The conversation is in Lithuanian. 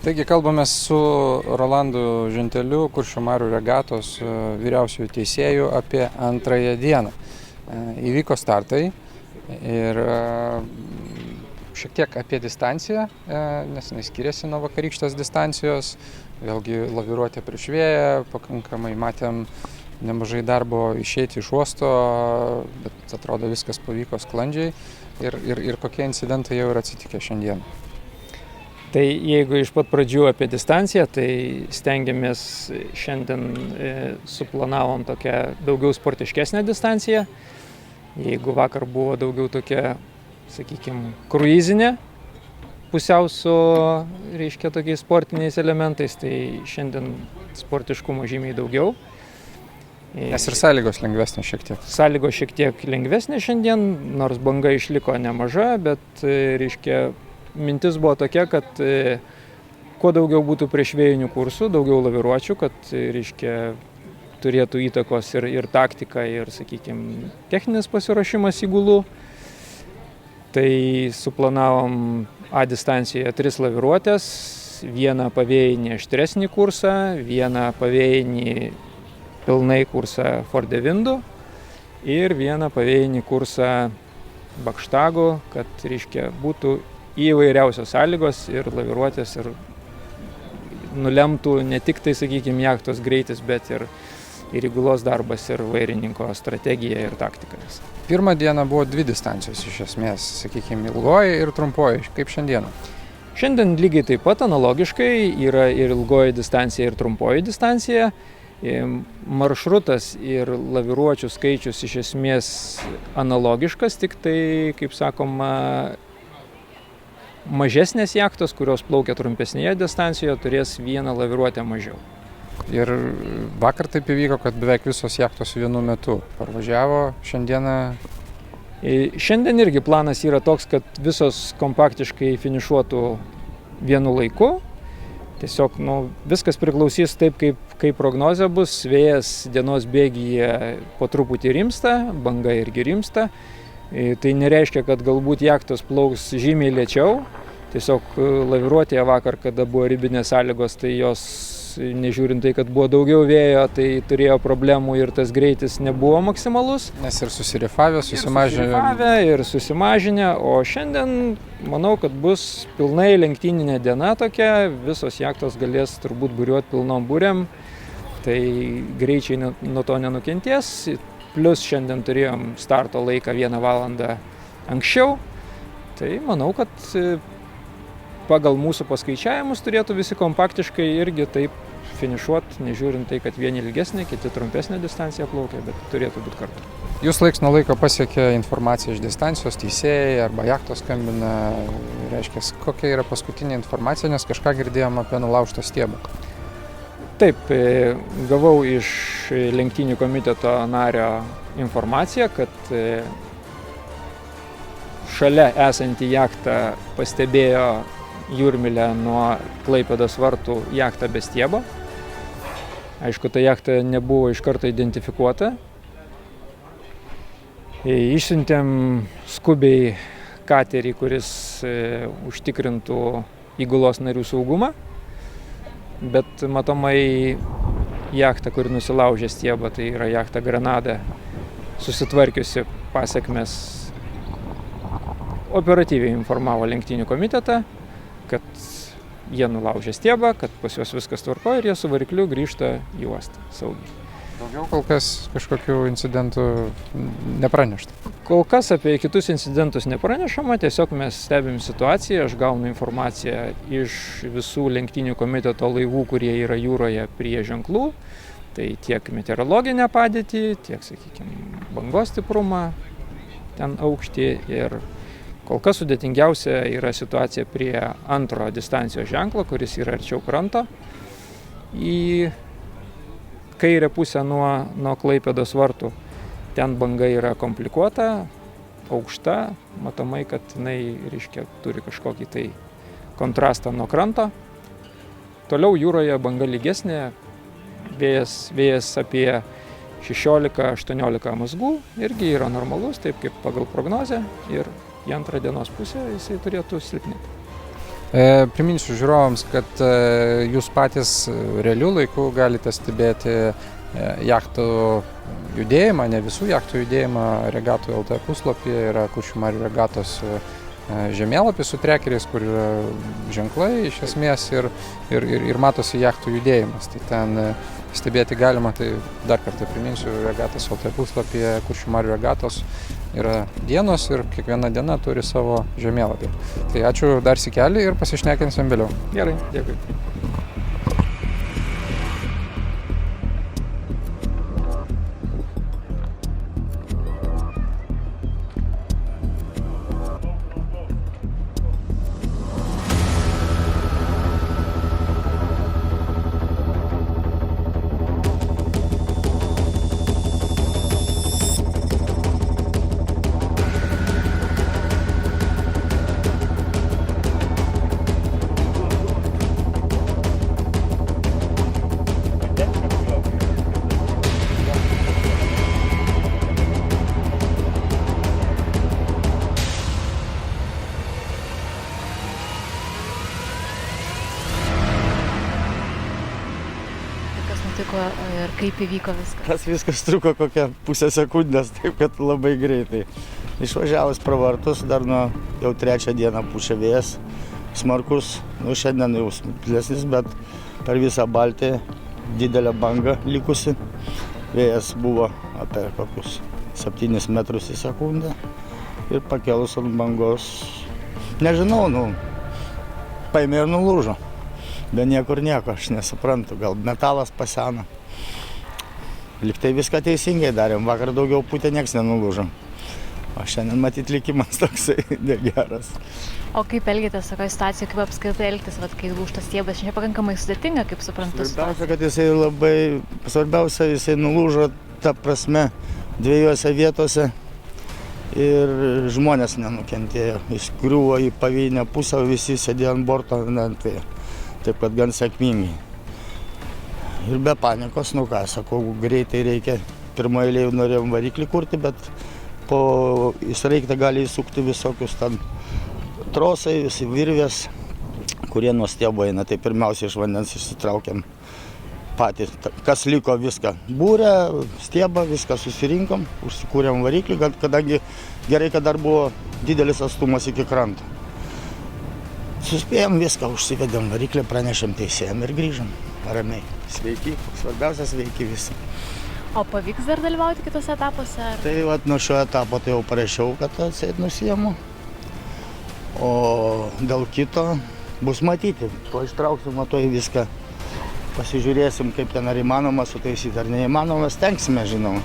Taigi kalbame su Rolandu Žinteliu, Kuršių marių regatos vyriausiųjų teisėjų apie antrąją dieną. Įvyko startai ir šiek tiek apie distanciją, nes jis skiriasi nuo vakarykštės distancijos. Vėlgi laviruotė prieš vėją, pakankamai matėm nemažai darbo išeiti iš uosto, bet atrodo viskas pavyko sklandžiai. Ir kokie incidentai jau yra atsitikę šiandien. Tai jeigu iš pat pradžių apie distanciją, tai stengiamės šiandien suplanavom tokią daugiau sportiškesnę distanciją. Jeigu vakar buvo daugiau tokia, sakykime, kruizinė, pusiau su, tokiais sportiniais elementais, tai šiandien sportiškumo žymiai daugiau. Nes ir sąlygos lengvesnės šiek tiek. Sąlygos šiek tiek lengvesnės šiandien, nors banga išliko nemaža, bet mintis buvo tokia, kad kuo daugiau būtų priešvėjinių kursų, daugiau laviruočių, kad turėtų įtakos ir taktika, ir, sakykime, techninis pasiruošimas įgulų. Tai suplanavom A distancijoje 3 laviruotės, vieną pavėjinį aštresnį kursą, vieną pavėjinį pilnai kursą Forde Windu ir vieną pavėjinį kursą Bakštagu, kad būtų įvairiausios sąlygos ir laviruotės ir nulemtų ne tik tai, sakykime, jachtos greitis, bet ir įgulos darbas ir vairininko strategija ir taktika. Pirmą dieną buvo 2 distancijos iš esmės, sakykime, ilgoji ir trumpoji. Kaip šiandieną? Šiandien lygiai taip pat analogiškai yra ir ilgoji distancija, ir trumpoji distancija. Maršrutas ir laviruočių skaičius iš esmės analogiškas, tik tai, kaip sakoma, mažesnės jachtos, kurios plaukia trumpesnėje distancijoje, turės vieną laviruotę mažiau. Ir vakar taip įvyko, kad beveik visos jachtos vienu metu parvažiavo. Šiandien irgi planas yra toks, kad visos kompaktiškai finišuotų vienu laiku. Tiesiog viskas priklausys taip, kaip prognozė bus. Vėjas dienos bėgyje po truputį rimsta, banga irgi rimsta. Tai nereiškia, kad galbūt jachtos plauks žymiai lėčiau. Tiesiog laviruotėje vakar, kada buvo ribinės sąlygos, tai jos, nežiūrint tai, kad buvo daugiau vėjo, tai turėjo problemų ir tas greitis nebuvo maksimalus. Nes ir susirifavę, susimažinę, o šiandien manau, kad bus pilnai lenktyninė diena tokia, visos jachtos galės turbūt buriuoti pilnom burėm, tai greičiai nuo to nenukentės. Plius šiandien turėjom starto laiką 1 valandą anksčiau, tai manau, kad pagal mūsų paskaičiavimus turėtų visi kompaktiškai irgi taip finišuoti, nežiūrint tai, kad vieni ilgesnė, kiti trumpesnė distancija plaukia, bet turėtų būti kartu. Jūs laiks nuo laiko pasiekia informaciją iš distancijos, teisėjai arba jachtos skambina, reiškia, kokia yra paskutinė informacija, nes kažką girdėjom apie nulaužtą stiebą. Taip, gavau iš lenktynių komiteto nario informaciją, kad šalia esantį jachtą pastebėjo jūrmylę nuo Klaipėdos vartų jachtą be stiebo. Aišku, ta jachta nebuvo iš karto identifikuota. Išsiuntėm skubiai katerį, kuris užtikrintų įgulos narių saugumą. Bet matomai jachta, kuri nusilaužė stiebą, tai yra jachta Granada, susitvarkiusi pasekmes, operatyviai informavo lenktynių komitetą, kad jie nulaužė stiebą, kad pas juos viskas tvarkoja ir jie su varikliu grįžta į uostą saugiai. Daugiau kol kas kažkokių incidentų nepranešta? Kol kas apie kitus incidentus nepranešama, tiesiog mes stebim situaciją, aš gaunu informaciją iš visų lenktynių komiteto laivų, kurie yra jūroje prie ženklų, tai tiek meteorologinę padėtį, tiek, sakykime, bangos stiprumą, ten aukštį ir kol kas sudėtingiausia yra situacija prie antro distancijos ženklo, kuris yra arčiau kranto, į kairę pusę nuo Klaipėdos vartų. Ten banga yra komplikuota, aukšta, matomai, kad jinai, turi kažkokį tai kontrastą nuo kranto. Toliau jūroje banga lygesnė, vėjas apie 16-18 mazgų, irgi yra normalus, taip kaip pagal prognozę, ir į antrą dienos pusę jisai turėtų silpnėti. Priminsiu žiūrovams, kad jūs patys realiu laiku galite stebėti jachtų judėjimą, ne visų jachtų judėjimą. Regatų LT puslapyje yra Kuršių marių regatos žemėlapis su trekeriais, kur yra ženklai iš esmės ir matosi jachtų judėjimas. Tai ten stebėti galima, tai dar kartą priminsiu, regatos LT puslapyje Kuršių marių regatos yra dienos ir kiekviena diena turi savo žemėlapį. Tai ačiū dar sykelį ir pasišnekinsim vėliau. Gerai, dėkui. Ir kaip įvyko viskas? Tas viskas truko kokią pusę sekundės, taip kad labai greitai. Išvažiavus pro vartus, dar jau 3 dieną pučia vėjas, smarkus, šiandien jau smulkesnis, bet per visą Baltiją didelė banga likusi. Vėjas buvo apie kokius 7 metrus į sekundę ir pakėlus ant bangos, nežinau, paėmė ir nulūžo. Be niekur nieko, aš nesuprantu, gal metalas paseno. Liktai viską teisingai darėm, vakar daugiau putė nieks nenulūžo. O šiandien matyt likimas toksai negeras. O kaip elgėtės tokioje situacijoje, kaip apskritai elgtis, kai lūžta stiebas, čia pakankamai sudėtinga, kaip suprantu. Svarbiausia, jisai nulūžo, ta prasme, 2 vietose ir žmonės nenukentėjo. Jis griuvo į pavėjinę pusę, visi sėdėjo ant borto, taip kad gan sėkmingai. Ir be panikos, sakau, greitai reikia. Pirmoje eilėje norėjom variklį kurti, bet po įsraigtą gali įsukti visokius ten trosai, visi virvės, kurie nuo stiebo eina. Tai pirmiausia iš vandens išsitraukiam patys, kas liko viską. Būrę, stiebą, viską susirinkom, užsikūrėm variklį, kadangi gerai, kad dar buvo didelis atstumas iki kranto. Suspėjom viską, užsivedėm variklį, pranešėm teisėjam ir grįžom ramiai. Sveiki, svarbiausia sveiki visi. O pavyks dar dalyvauti kitose etapuose? Tai nuo šio etapo tai jau parašiau, kad atseit nusiemu. O dėl kito bus matyti. Po ištrauksim, matoj viską. Pasižiūrėsim, kaip ten ar įmanoma sutaisyti, ar neįmanoma, stengsime, žinoma.